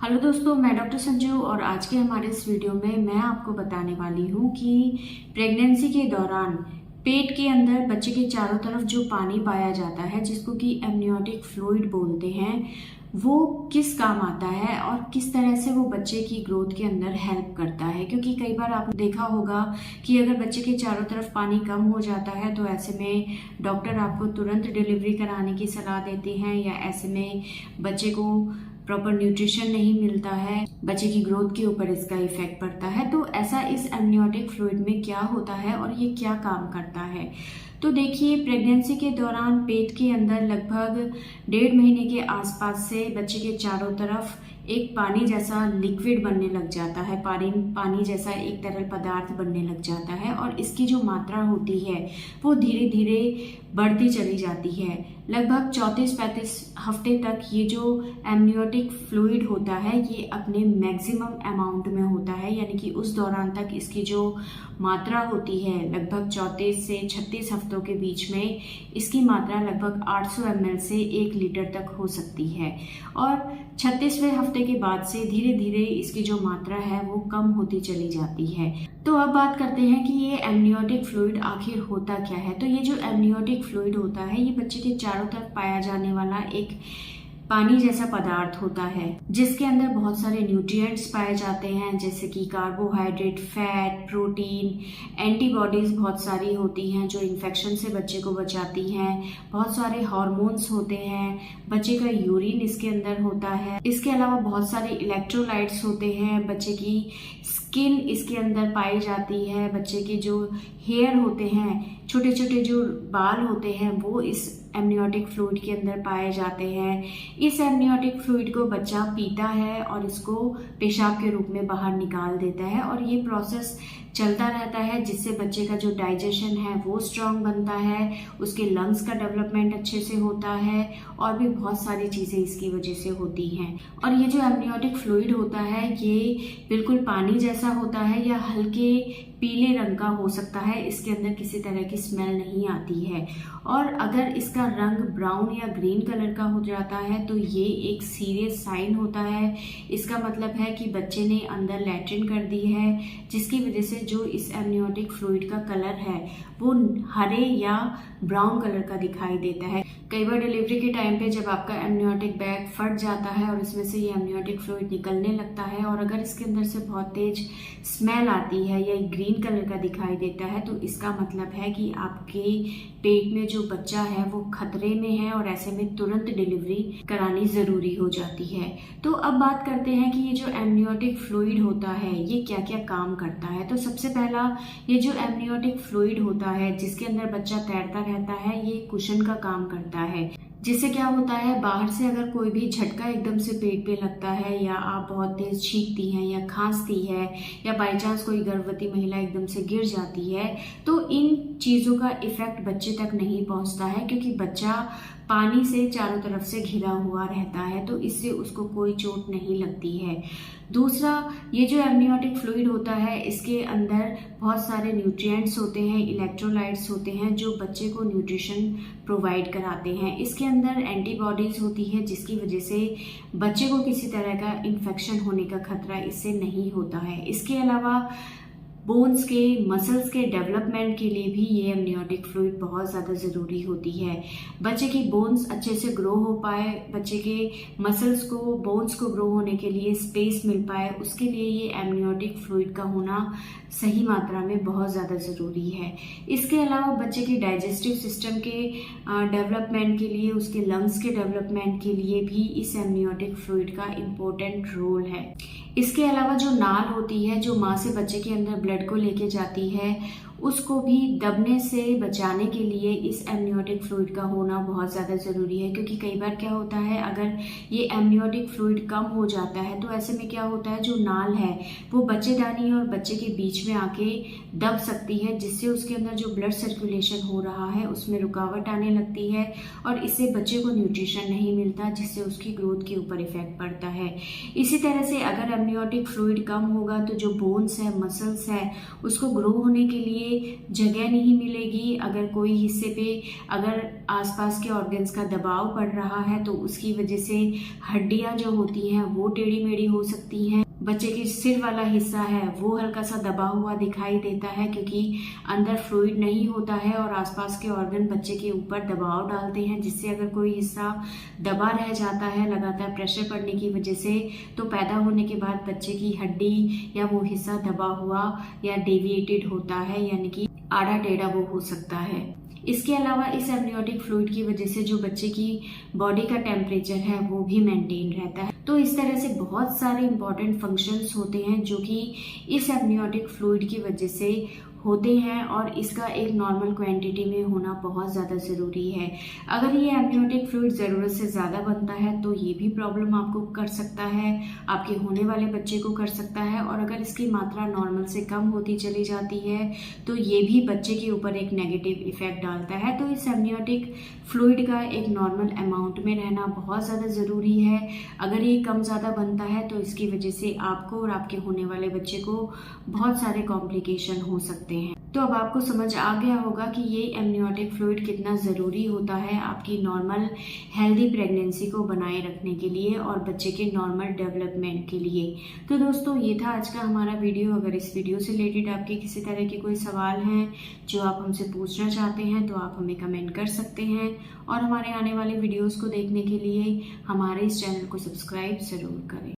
Hello दोस्तों, मैं doctor Sanju और आज के हमारे इस वीडियो में मैं आपको बताने वाली हूँ कि प्रेगनेंसी के दौरान पेट के अंदर बच्चे के चारों तरफ जो पानी पाया जाता है जिसको कि एमनियोटिक फ्लूइड बोलते हैं, वो किस काम आता है और किस तरह से वो बच्चे की ग्रोथ के अंदर हेल्प करता है। क्योंकि कई बार आपने देखा होगा कि अगर बच्चे के चारों तरफ पानी कम हो जाता है तो ऐसे में डॉक्टर आपको तुरंत डिलीवरी कराने की सलाह देते हैं, या ऐसे में बच्चे को प्रॉपर न्यूट्रिशन नहीं मिलता है, बच्चे की ग्रोथ के ऊपर इसका इफेक्ट पड़ता है। तो ऐसा इस एमनियोटिक फ्लूइड में क्या होता है और ये क्या काम करता है। तो देखिए, प्रेगनेंसी के दौरान पेट के अंदर लगभग 1.5 महीने के आसपास से बच्चे के चारों तरफ एक पानी जैसा लिक्विड बनने लग जाता है, पानी जैसा एक तरल पदार्थ बनने लग जाता है, और इसकी जो मात्रा होती है वो धीरे धीरे बढ़ती चली जाती है। लगभग 34-35 हफ्ते तक ये जो एमनियोटिक फ्लूइड होता है ये अपने मैक्सिमम अमाउंट में होता है, यानी कि उस दौरान तक इसकी जो मात्रा होती है लगभग 34 से 36 हफ्तों के बीच में इसकी मात्रा लगभग 800 ml से 1 लीटर तक हो सकती है। और 36वें हफ्ते के बाद से धीरे धीरे इसकी जो मात्रा है वो कम होती चली जाती है। तो अब बात करते हैं कि ये एमनियोटिक फ्लूइड आखिर होता क्या है। तो ये जो एमनियोटिक फ्लूइड होता है ये बच्चे के चारों तरफ पाया जाने वाला एक पानी जैसा पदार्थ होता है जिसके अंदर बहुत सारे न्यूट्रिएंट्स पाए जाते हैं, जैसे कि कार्बोहाइड्रेट, फैट, प्रोटीन, एंटीबॉडीज बहुत सारी होती हैं जो इन्फेक्शन से बच्चे को बचाती हैं। बहुत सारे हार्मोन्स होते हैं, बच्चे का यूरिन इसके अंदर होता है। इसके अलावा बहुत सारे इलेक्ट्रोलाइट्स होते हैं, बच्चे की स्किन इसके अंदर पाई जाती है, बच्चे के जो हेयर होते हैं, छोटे छोटे जो बाल होते हैं वो इस एमनियोटिक फ्लूइड के अंदर पाए जाते हैं। इस एमनियोटिक फ्लूइड को बच्चा पीता है और इसको पेशाब के रूप में बाहर निकाल देता है, और ये प्रोसेस चलता रहता है जिससे बच्चे का जो डाइजेशन है वो स्ट्रांग बनता है, उसके लंग्स का डेवलपमेंट अच्छे से होता है, और भी बहुत सारी चीज़ें इसकी वजह से होती हैं। और ये जो एमनियोटिक फ्लूइड होता है ये बिल्कुल पानी जैसा होता है या हल्के पीले रंग का हो सकता है, इसके अंदर किसी तरह की स्मेल नहीं आती है। और अगर इसका रंग ब्राउन या ग्रीन कलर का हो जाता है तो ये एक सीरियस साइन होता है। इसका मतलब है कि बच्चे ने अंदर लैट्रिन कर दी है, जिसकी वजह से जो इस एमनियोटिक फ्लूइड का कलर है वो हरे या ब्राउन कलर का दिखाई देता है। कई बार डिलीवरी के टाइम पे जब आपका एमनियोटिक बैग फट जाता है और इसमें से ये एमनियोटिक फ्लूइड निकलने लगता है, और अगर इसके अंदर से बहुत तेज स्मेल आती है या ग्रीन कलर का दिखाई देता है, तो इसका मतलब है कि आपके पेट में जो बच्चा है वो खतरे में है, और ऐसे में तुरंत डिलीवरी करानी जरूरी हो जाती है। तो अब बात करते हैं कि ये जो एमनियोटिक फ्लूइड होता है ये क्या क्या काम करता है। तो सबसे पहला, ये जो एमनियोटिक फ्लूइड होता है जिसके अंदर बच्चा तैरता रहता है, ये कुशन का काम करता है। जिससे क्या होता है, बाहर से अगर कोई भी झटका एकदम से पेट पे लगता है, या आप बहुत तेज छींकती हैं या खांसती है, या बाई चांस कोई गर्भवती महिला एकदम से गिर जाती है, तो इन चीज़ों का इफेक्ट बच्चे तक नहीं पहुंचता है, क्योंकि बच्चा पानी से चारों तरफ से घिरा हुआ रहता है, तो इससे उसको कोई चोट नहीं लगती है। दूसरा, ये जो एमनियोटिक फ्लूइड होता है इसके अंदर बहुत सारे न्यूट्रिएंट्स होते हैं, इलेक्ट्रोलाइट्स होते हैं जो बच्चे को न्यूट्रिशन प्रोवाइड कराते हैं। इसके अंदर एंटीबॉडीज होती है जिसकी वजह से बच्चे को किसी तरह का इन्फेक्शन होने का खतरा इससे नहीं होता है। इसके अलावा बोन्स के, मसल्स के डेवलपमेंट के लिए भी ये एमनियोटिक फ्लूइड बहुत ज़्यादा ज़रूरी होती है। बच्चे की बोन्स अच्छे से ग्रो हो पाए, बच्चे के मसल्स को, बोन्स को ग्रो होने के लिए स्पेस मिल पाए, उसके लिए ये एमनियोटिक फ्लूइड का होना सही मात्रा में बहुत ज़्यादा ज़रूरी है। इसके अलावा बच्चे के डाइजेस्टिव सिस्टम के डेवलपमेंट के लिए, उसके लंग्स के डेवलपमेंट के लिए भी इस एमनियोटिक फ्लूइड का इम्पोर्टेंट रोल है। इसके अलावा जो नाल होती है जो माँ से बच्चे के अंदर ब्लड को लेके जाती है, उसको भी दबने से बचाने के लिए इस एमनियोटिक फ्लूइड का होना बहुत ज़्यादा ज़रूरी है। क्योंकि कई बार क्या होता है, अगर ये एमनियोटिक फ्लूइड कम हो जाता है तो ऐसे में क्या होता है, जो नाल है वो बच्चेदानी और बच्चे के बीच में आके दब सकती है, जिससे उसके अंदर जो ब्लड सर्कुलेशन हो रहा है उसमें रुकावट आने लगती है, और इससे बच्चे को न्यूट्रिशन नहीं मिलता, जिससे उसकी ग्रोथ के ऊपर इफेक्ट पड़ता है। इसी तरह से अगर एमनियोटिक फ्लूइड कम होगा तो जो बोन्स है, मसल्स है, उसको ग्रो होने के लिए लिए जगह नहीं मिलेगी। अगर कोई हिस्से पे अगर आसपास के ऑर्गन्स का दबाव पड़ रहा है तो उसकी वजह से हड्डियां जो होती हैं वो टेढ़ी मेढ़ी हो सकती हैं। बच्चे के सिर वाला हिस्सा है वो हल्का सा दबा हुआ दिखाई देता है, क्योंकि अंदर फ्लूइड नहीं होता है और आसपास के ऑर्गन बच्चे के ऊपर दबाव डालते हैं, जिससे अगर कोई हिस्सा दबा रह जाता है लगातार प्रेशर पड़ने की वजह से, तो पैदा होने के बाद बच्चे की हड्डी या वो हिस्सा दबा हुआ या डेविएटेड होता है, यानी कि आड़ा टेढ़ा वो हो सकता है। इसके अलावा इस एमनियोटिक फ्लूइड की वजह से जो बच्चे की बॉडी का टेम्परेचर है वो भी मेंटेन रहता है। तो इस तरह से बहुत सारे इंपॉर्टेंट फंक्शंस होते हैं जो कि इस एमनियोटिक फ्लूइड की वजह से होते हैं, और इसका एक नॉर्मल क्वांटिटी में होना बहुत ज़्यादा ज़रूरी है। अगर ये एमनियोटिक फ्लूइड ज़रूरत से ज़्यादा बनता है तो ये भी प्रॉब्लम आपको कर सकता है, आपके होने वाले बच्चे को कर सकता है। और अगर इसकी मात्रा नॉर्मल से कम होती चली जाती है तो ये भी बच्चे के ऊपर एक नेगेटिव इफेक्ट डालता है। तो इस एमनियोटिक फ्लूइड का एक नॉर्मल अमाउंट में रहना बहुत ज़्यादा ज़रूरी है। अगर ये कम ज़्यादा बनता है तो इसकी वजह से आपको और आपके होने वाले बच्चे को बहुत सारे कॉम्प्लिकेशन हो सकते हैं। तो अब आपको समझ आ गया होगा कि ये एमनियोटिक फ्लूइड कितना ज़रूरी होता है आपकी नॉर्मल हेल्दी प्रेगनेंसी को बनाए रखने के लिए और बच्चे के नॉर्मल डेवलपमेंट के लिए। तो दोस्तों ये था आज का हमारा वीडियो। अगर इस वीडियो से रिलेटेड आपके किसी तरह के कोई सवाल हैं जो आप हमसे पूछना चाहते हैं तो आप हमें कमेंट कर सकते हैं, और हमारे आने वाले वीडियोज़ को देखने के लिए हमारे इस चैनल को सब्सक्राइब ज़रूर करें।